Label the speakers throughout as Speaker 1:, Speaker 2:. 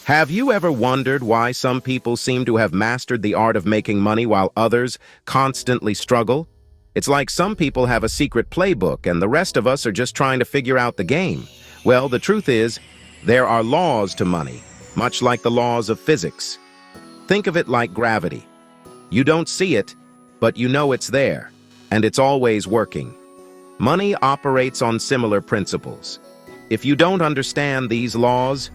Speaker 1: Have you ever wondered why some people seem to have mastered the art of making money while others constantly struggle? It's like some people have a secret playbook and the rest of us are just trying to figure out the game. Well, the truth is, there are laws to money, much like the laws of physics. Think of it like gravity. You don't see it, but you know it's there, and it's always working. Money operates on similar principles. If you don't understand these laws,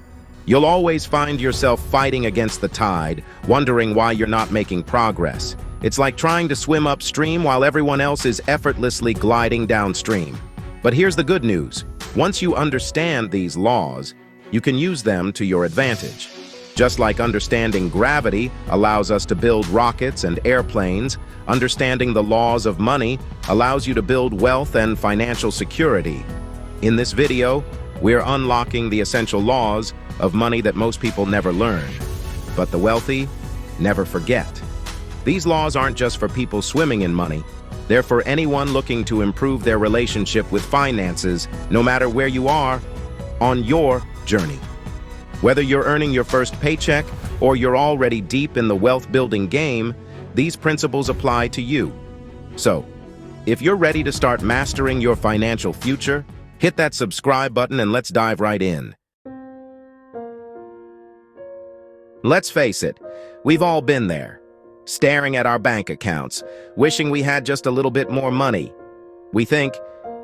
Speaker 1: you'll always find yourself fighting against the tide, wondering why you're not making progress. It's like trying to swim upstream while everyone else is effortlessly gliding downstream. But here's the good news. Once you understand these laws, you can use them to your advantage. Just like understanding gravity allows us to build rockets and airplanes, understanding the laws of money allows you to build wealth and financial security. In this video, we're unlocking the essential laws of money that most people never learn, but the wealthy never forget. These laws aren't just for people swimming in money. They're for anyone looking to improve their relationship with finances, no matter where you are on your journey. Whether you're earning your first paycheck or you're already deep in the wealth-building game, these principles apply to you. So, if you're ready to start mastering your financial future, hit that subscribe button and let's dive right in. Let's face it, we've all been there, staring at our bank accounts, wishing we had just a little bit more money. We think,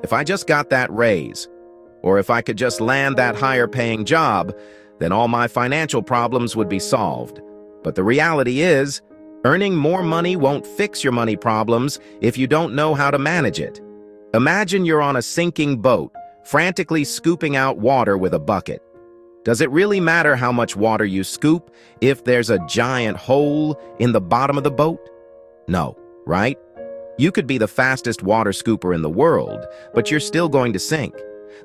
Speaker 1: if I just got that raise, or if I could just land that higher-paying job, then all my financial problems would be solved. But the reality is, earning more money won't fix your money problems if you don't know how to manage it. Imagine you're on a sinking boat, frantically scooping out water with a bucket. Does it really matter how much water you scoop if there's a giant hole in the bottom of the boat? No, right? You could be the fastest water scooper in the world, but you're still going to sink.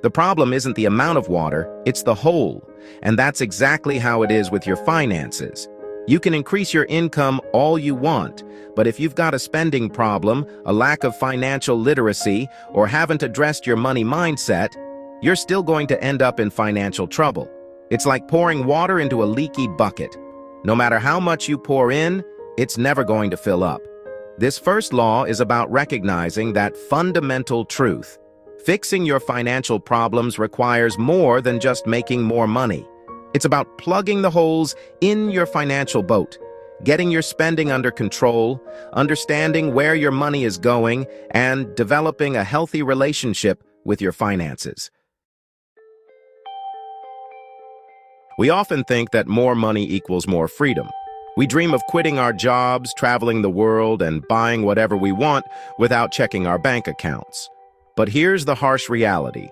Speaker 1: The problem isn't the amount of water, it's the hole. And that's exactly how it is with your finances. You can increase your income all you want, but if you've got a spending problem, a lack of financial literacy, or haven't addressed your money mindset, you're still going to end up in financial trouble. It's like pouring water into a leaky bucket. No matter how much you pour in, it's never going to fill up. This first law is about recognizing that fundamental truth. Fixing your financial problems requires more than just making more money. It's about plugging the holes in your financial boat, getting your spending under control, understanding where your money is going, and developing a healthy relationship with your finances. We often think that more money equals more freedom. We dream of quitting our jobs, traveling the world, and buying whatever we want without checking our bank accounts. But here's the harsh reality.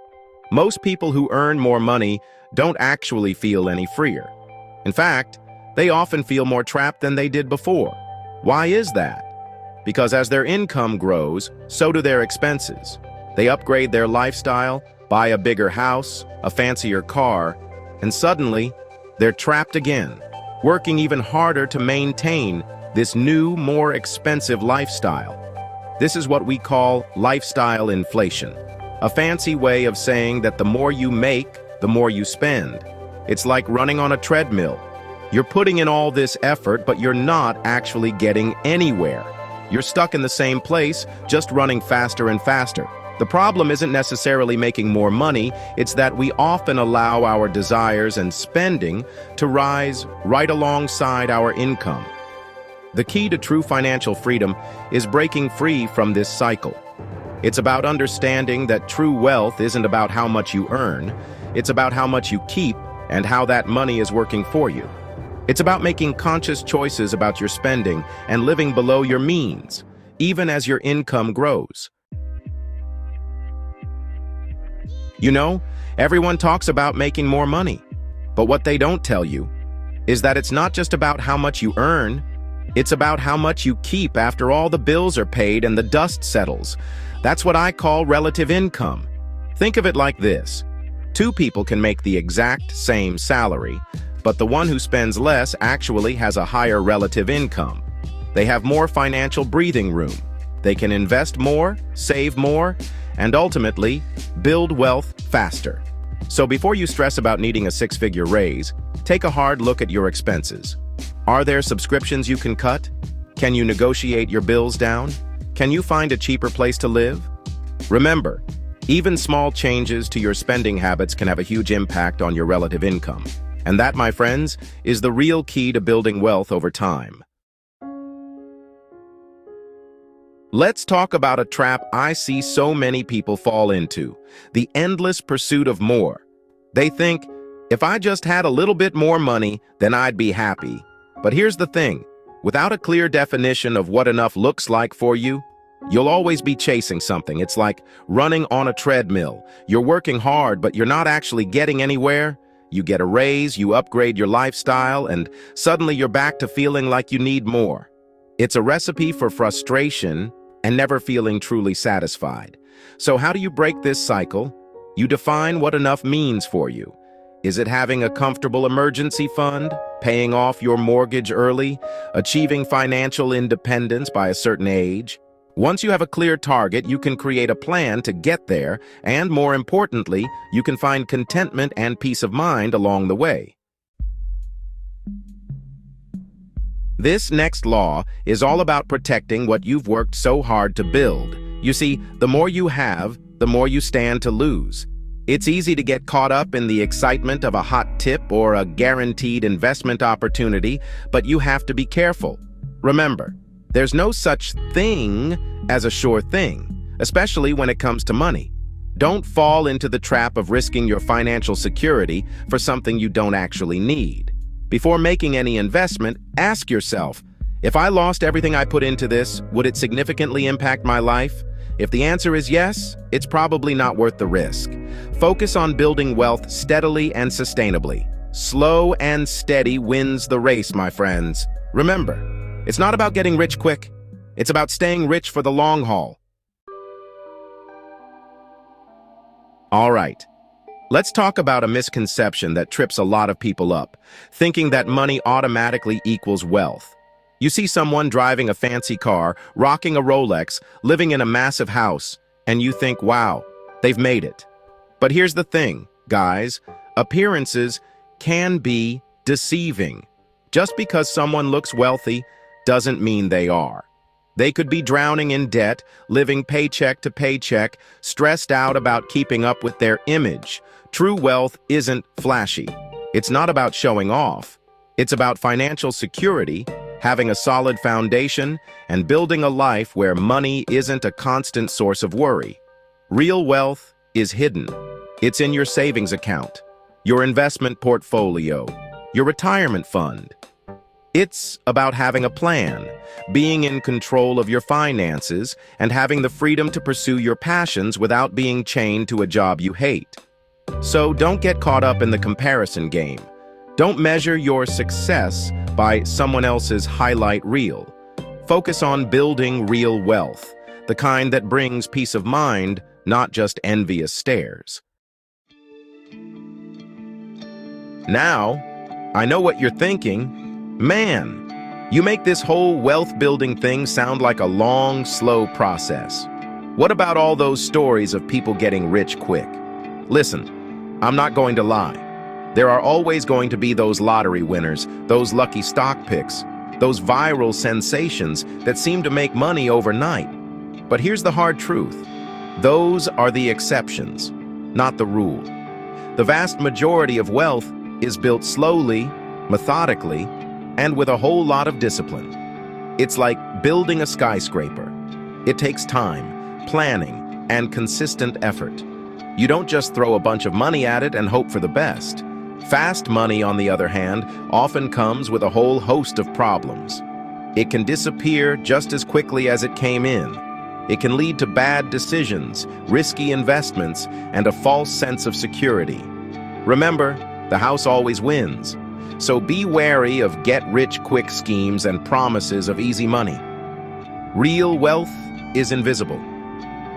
Speaker 1: Most people who earn more money don't actually feel any freer. In fact, they often feel more trapped than they did before. Why is that? Because as their income grows, so do their expenses. They upgrade their lifestyle, buy a bigger house, a fancier car, and suddenly, they're trapped again, working even harder to maintain this new, more expensive lifestyle. This is what we call lifestyle inflation, a fancy way of saying that the more you make, the more you spend. It's like running on a treadmill. You're putting in all this effort, but you're not actually getting anywhere. You're stuck in the same place, just running faster and faster. The problem isn't necessarily making more money, it's that we often allow our desires and spending to rise right alongside our income. The key to true financial freedom is breaking free from this cycle. It's about understanding that true wealth isn't about how much you earn, it's about how much you keep and how that money is working for you. It's about making conscious choices about your spending and living below your means, even as your income grows. You know, everyone talks about making more money, but what they don't tell you is that it's not just about how much you earn, it's about how much you keep after all the bills are paid and the dust settles. That's what I call relative income. Think of it like this. Two people can make the exact same salary, but the one who spends less actually has a higher relative income. They have more financial breathing room. They can invest more, save more, and ultimately build wealth faster. So before you stress about needing a six-figure raise, take a hard look at your expenses. Are there subscriptions you can cut? Can you negotiate your bills down? Can you find a cheaper place to live? Remember, even small changes to your spending habits can have a huge impact on your relative income. And that, my friends, is the real key to building wealth over time. Let's talk about a trap I see so many people fall into: the endless pursuit of more. They think, if I just had a little bit more money, then I'd be happy. But here's the thing, without a clear definition of what enough looks like for you, you'll always be chasing something. It's like running on a treadmill. You're working hard, but you're not actually getting anywhere. You get a raise, you upgrade your lifestyle, and suddenly you're back to feeling like you need more. It's a recipe for frustration and never feeling truly satisfied. So how do you break this cycle? You define what enough means for you. Is it having a comfortable emergency fund, paying off your mortgage early, achieving financial independence by a certain age? Once you have a clear target, you can create a plan to get there, and more importantly, you can find contentment and peace of mind along the way. This next law is all about protecting what you've worked so hard to build. You see, the more you have, the more you stand to lose. It's easy to get caught up in the excitement of a hot tip or a guaranteed investment opportunity, but you have to be careful. Remember, there's no such thing as a sure thing, especially when it comes to money. Don't fall into the trap of risking your financial security for something you don't actually need. Before making any investment, ask yourself, if I lost everything I put into this, would it significantly impact my life? If the answer is yes, it's probably not worth the risk. Focus on building wealth steadily and sustainably. Slow and steady wins the race, my friends. Remember, it's not about getting rich quick. It's about staying rich for the long haul. All right. Let's talk about a misconception that trips a lot of people up, thinking that money automatically equals wealth. You see someone driving a fancy car, rocking a Rolex, living in a massive house, and you think, wow, they've made it. But here's the thing, guys, appearances can be deceiving. Just because someone looks wealthy doesn't mean they are. They could be drowning in debt, living paycheck to paycheck, stressed out about keeping up with their image. True wealth isn't flashy. It's not about showing off. It's about financial security, having a solid foundation, and building a life where money isn't a constant source of worry. Real wealth is hidden. It's in your savings account, your investment portfolio, your retirement fund. It's about having a plan, being in control of your finances, and having the freedom to pursue your passions without being chained to a job you hate. So don't get caught up in the comparison game. Don't measure your success by someone else's highlight reel. Focus on building real wealth, the kind that brings peace of mind, not just envious stares. Now, I know what you're thinking. Man, you make this whole wealth-building thing sound like a long, slow process. What about all those stories of people getting rich quick? Listen, I'm not going to lie. There are always going to be those lottery winners, those lucky stock picks, those viral sensations that seem to make money overnight. But here's the hard truth. Those are the exceptions, not the rule. The vast majority of wealth is built slowly, methodically, and with a whole lot of discipline. It's like building a skyscraper. It takes time, planning, and consistent effort. You don't just throw a bunch of money at it and hope for the best. Fast money, on the other hand, often comes with a whole host of problems. It can disappear just as quickly as it came in. It can lead to bad decisions, risky investments, and a false sense of security. Remember, the house always wins. So be wary of get-rich-quick schemes and promises of easy money. Real wealth is invisible.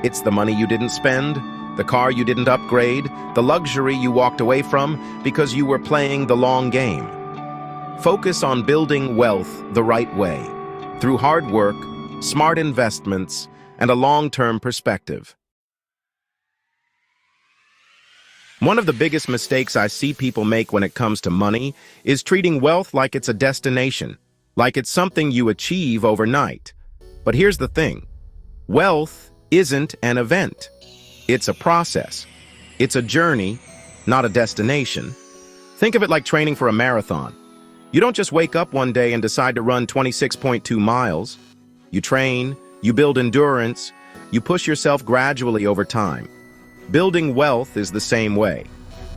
Speaker 1: It's the money you didn't spend, the car you didn't upgrade, the luxury you walked away from because you were playing the long game. Focus on building wealth the right way, through hard work, smart investments, and a long-term perspective. One of the biggest mistakes I see people make when it comes to money is treating wealth like it's a destination, like it's something you achieve overnight. But here's the thing. Wealth isn't an event. It's a process. It's a journey, not a destination. Think of it like training for a marathon. You don't just wake up one day and decide to run 26.2 miles. You train, you build endurance, you push yourself gradually over time. Building wealth is the same way.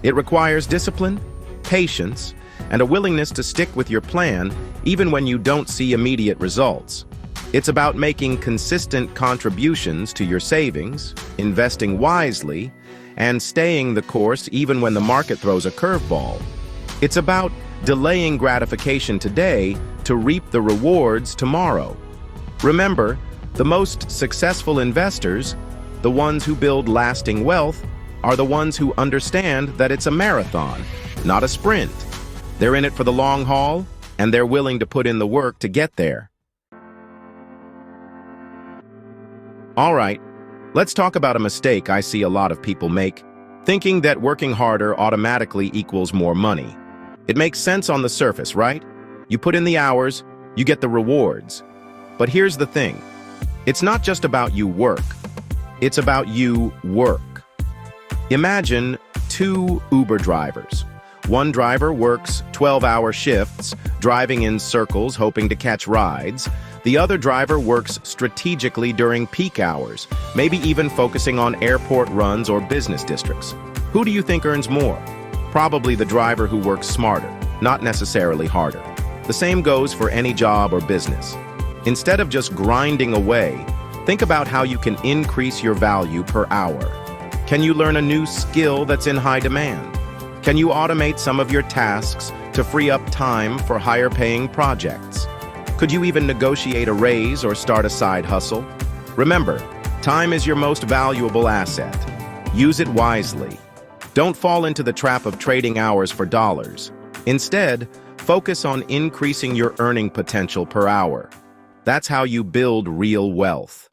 Speaker 1: It requires discipline, patience, and a willingness to stick with your plan even when you don't see immediate results. It's about making consistent contributions to your savings, investing wisely, and staying the course even when the market throws a curveball. It's about delaying gratification today to reap the rewards tomorrow. Remember, the most successful investors, the ones who build lasting wealth, are the ones who understand that it's a marathon, not a sprint. They're in it for the long haul, and they're willing to put in the work to get there. All right, let's talk about a mistake I see a lot of people make, thinking that working harder automatically equals more money. It makes sense on the surface, right? You put in the hours, you get the rewards. But here's the thing. It's not just about you work. It's about you work. Imagine two Uber drivers. One driver works 12-hour shifts, driving in circles, hoping to catch rides. The other driver works strategically during peak hours, maybe even focusing on airport runs or business districts. Who do you think earns more? Probably the driver who works smarter, not necessarily harder. The same goes for any job or business. Instead of just grinding away, think about how you can increase your value per hour. Can you learn a new skill that's in high demand? Can you automate some of your tasks to free up time for higher-paying projects? Could you even negotiate a raise or start a side hustle? Remember, time is your most valuable asset. Use it wisely. Don't fall into the trap of trading hours for dollars. Instead, focus on increasing your earning potential per hour. That's how you build real wealth.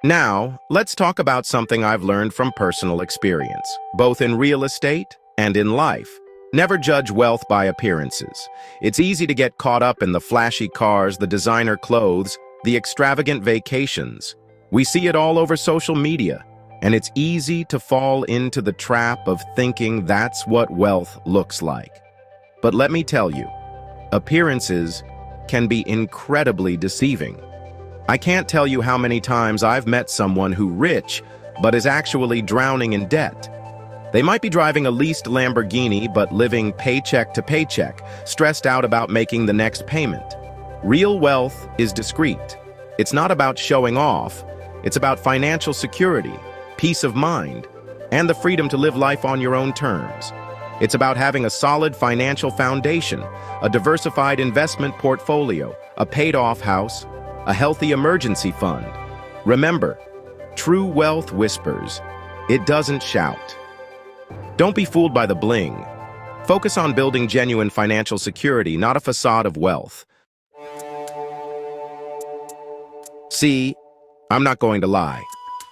Speaker 1: Now, let's talk about something I've learned from personal experience, both in real estate and in life. Never judge wealth by appearances. It's easy to get caught up in the flashy cars, the designer clothes, the extravagant vacations. We see it all over social media, and it's easy to fall into the trap of thinking that's what wealth looks like. But let me tell you, appearances can be incredibly deceiving. I can't tell you how many times I've met someone who's rich, but is actually drowning in debt. They might be driving a leased Lamborghini, but living paycheck to paycheck, stressed out about making the next payment. Real wealth is discreet. It's not about showing off. It's about financial security, peace of mind, and the freedom to live life on your own terms. It's about having a solid financial foundation, a diversified investment portfolio, a paid-off house, a healthy emergency fund. Remember, true wealth whispers. It doesn't shout. Don't be fooled by the bling. Focus on building genuine financial security, not a facade of wealth. See, I'm not going to lie.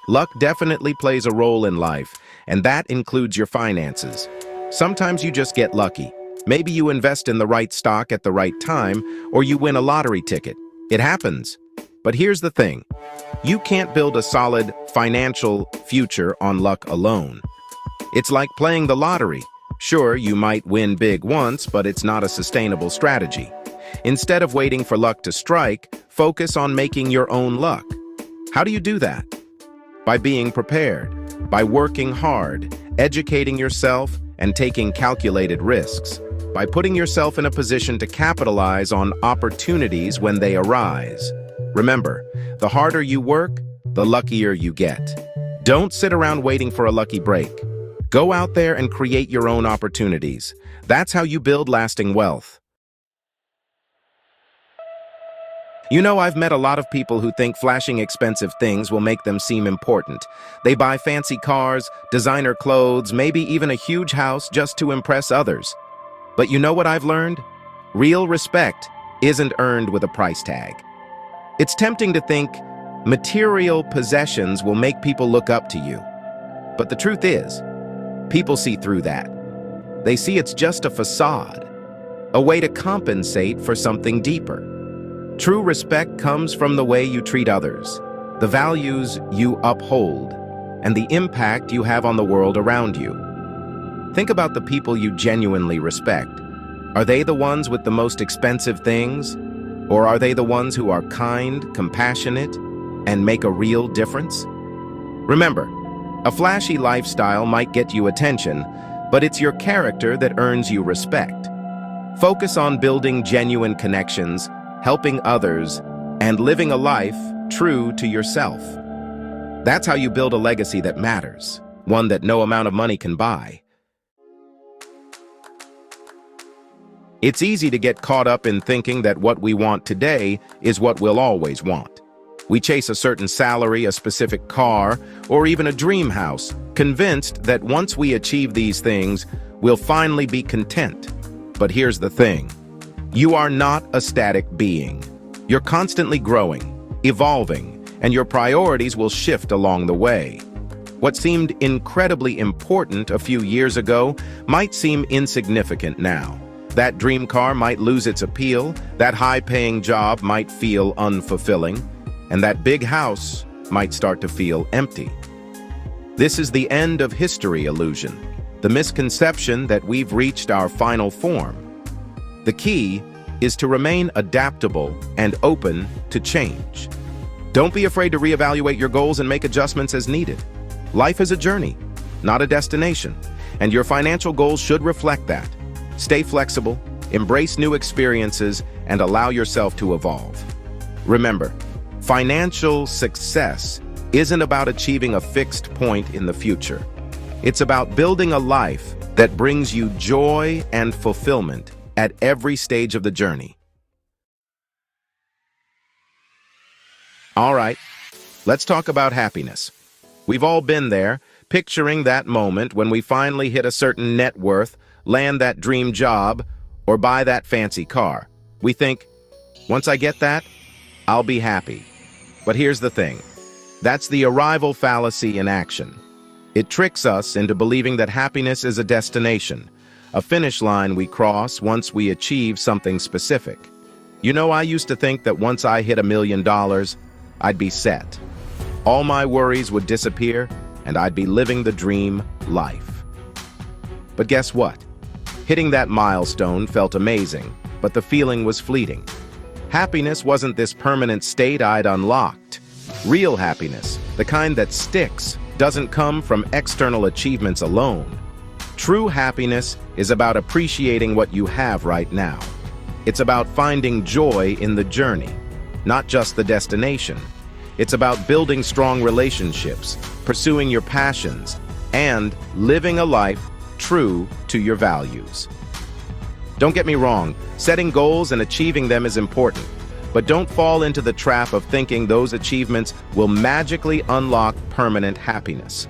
Speaker 1: Luck definitely plays a role in life, and that includes your finances. Sometimes you just get lucky. Maybe you invest in the right stock at the right time, or you win a lottery ticket. It happens. But here's the thing. You can't build a solid financial future on luck alone. It's like playing the lottery. Sure, you might win big once, but it's not a sustainable strategy. Instead of waiting for luck to strike, focus on making your own luck. How do you do that? By being prepared, by working hard, educating yourself, and taking calculated risks, by putting yourself in a position to capitalize on opportunities when they arise. Remember, the harder you work, the luckier you get. Don't sit around waiting for a lucky break. Go out there and create your own opportunities. That's how you build lasting wealth. You know, I've met a lot of people who think flashing expensive things will make them seem important. They buy fancy cars, designer clothes, maybe even a huge house just to impress others. But you know what I've learned? Real respect isn't earned with a price tag. It's tempting to think material possessions will make people look up to you. But the truth is, people see through that. They see it's just a facade, a way to compensate for something deeper. True respect comes from the way you treat others, the values you uphold, and the impact you have on the world around you. Think about the people you genuinely respect. Are they the ones with the most expensive things? Or are they the ones who are kind, compassionate, and make a real difference? Remember, a flashy lifestyle might get you attention, but it's your character that earns you respect. Focus on building genuine connections, helping others, and living a life true to yourself. That's how you build a legacy that matters, one that no amount of money can buy. It's easy to get caught up in thinking that what we want today is what we'll always want. We chase a certain salary, a specific car, or even a dream house, convinced that once we achieve these things, we'll finally be content. But here's the thing. You are not a static being. You're constantly growing, evolving, and your priorities will shift along the way. What seemed incredibly important a few years ago might seem insignificant now. That dream car might lose its appeal, that high-paying job might feel unfulfilling, and that big house might start to feel empty. This is the end of history illusion, the misconception that we've reached our final form. The key is to remain adaptable and open to change. Don't be afraid to reevaluate your goals and make adjustments as needed. Life is a journey, not a destination, and your financial goals should reflect that. Stay flexible, embrace new experiences, and allow yourself to evolve. Remember, financial success isn't about achieving a fixed point in the future. It's about building a life that brings you joy and fulfillment at every stage of the journey. All right, let's talk about happiness. We've all been there, picturing that moment when we finally hit a certain net worth, land that dream job, or buy that fancy car. We think, once I get that, I'll be happy. But here's the thing. That's the arrival fallacy in action. It tricks us into believing that happiness is a destination, a finish line we cross once we achieve something specific. You know, I used to think that once I hit $1 million, I'd be set. All my worries would disappear, and I'd be living the dream life. But guess what? Hitting that milestone felt amazing, but the feeling was fleeting. Happiness wasn't this permanent state I'd unlocked. Real happiness, the kind that sticks, doesn't come from external achievements alone. True happiness is about appreciating what you have right now. It's about finding joy in the journey, not just the destination. It's about building strong relationships, pursuing your passions, and living a life true to your values. Don't get me wrong, setting goals and achieving them is important, but don't fall into the trap of thinking those achievements will magically unlock permanent happiness.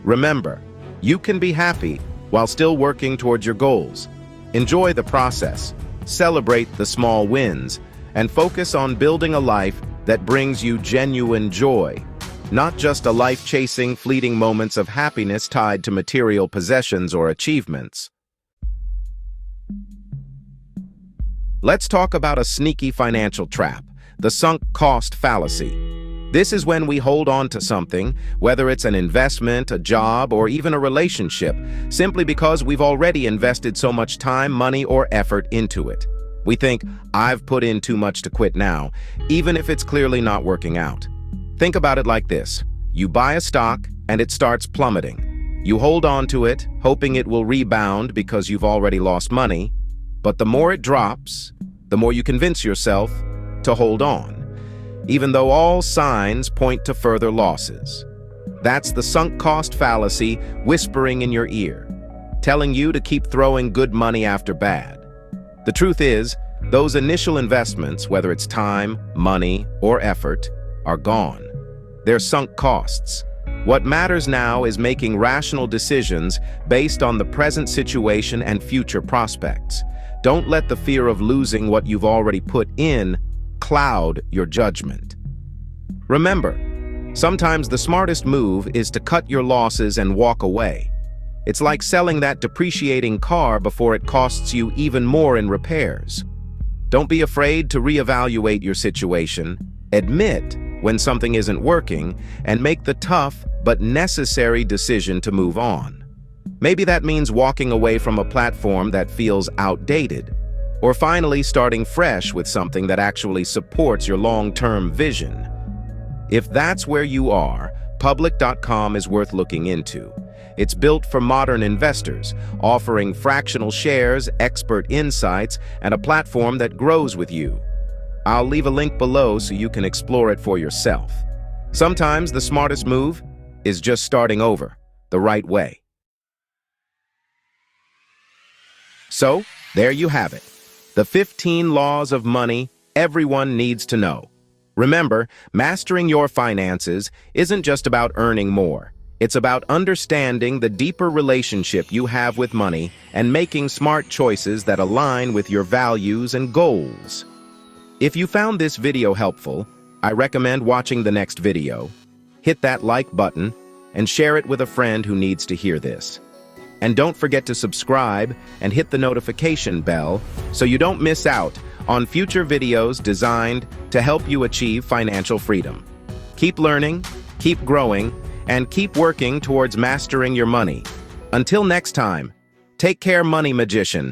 Speaker 1: Remember, you can be happy while still working towards your goals. Enjoy the process, celebrate the small wins, and focus on building a life that brings you genuine joy, not just a life-chasing, fleeting moments of happiness tied to material possessions or achievements. Let's talk about a sneaky financial trap, the sunk cost fallacy. This is when we hold on to something, whether it's an investment, a job, or even a relationship, simply because we've already invested so much time, money, or effort into it. We think, I've put in too much to quit now, even if it's clearly not working out. Think about it like this. You buy a stock, and it starts plummeting. You hold on to it, hoping it will rebound because you've already lost money, but the more it drops, the more you convince yourself to hold on, even though all signs point to further losses. That's the sunk cost fallacy whispering in your ear, telling you to keep throwing good money after bad. The truth is, those initial investments, whether it's time, money, or effort, are gone. They're sunk costs. What matters now is making rational decisions based on the present situation and future prospects. Don't let the fear of losing what you've already put in cloud your judgment. Remember, Sometimes the smartest move is to cut your losses and walk away. It's like selling that depreciating car before it costs you even more in repairs. Don't be afraid to reevaluate your situation, admit when something isn't working, and make the tough but necessary decision to move on. Maybe that means walking away from a platform that feels outdated, or finally starting fresh with something that actually supports your long-term vision. If that's where you are, Public.com is worth looking into. It's built for modern investors, offering fractional shares, expert insights, and a platform that grows with you. I'll leave a link below so you can explore it for yourself. Sometimes the smartest move is just starting over, the right way. So, there you have it. The 15 laws of money everyone needs to know. Remember, mastering your finances isn't just about earning more. It's about understanding the deeper relationship you have with money and making smart choices that align with your values and goals. If you found this video helpful, I recommend watching the next video. Hit that like button and share it with a friend who needs to hear this. And don't forget to subscribe and hit the notification bell so you don't miss out on future videos designed to help you achieve financial freedom. Keep learning, keep growing, and keep working towards mastering your money. Until next time, take care, money magician.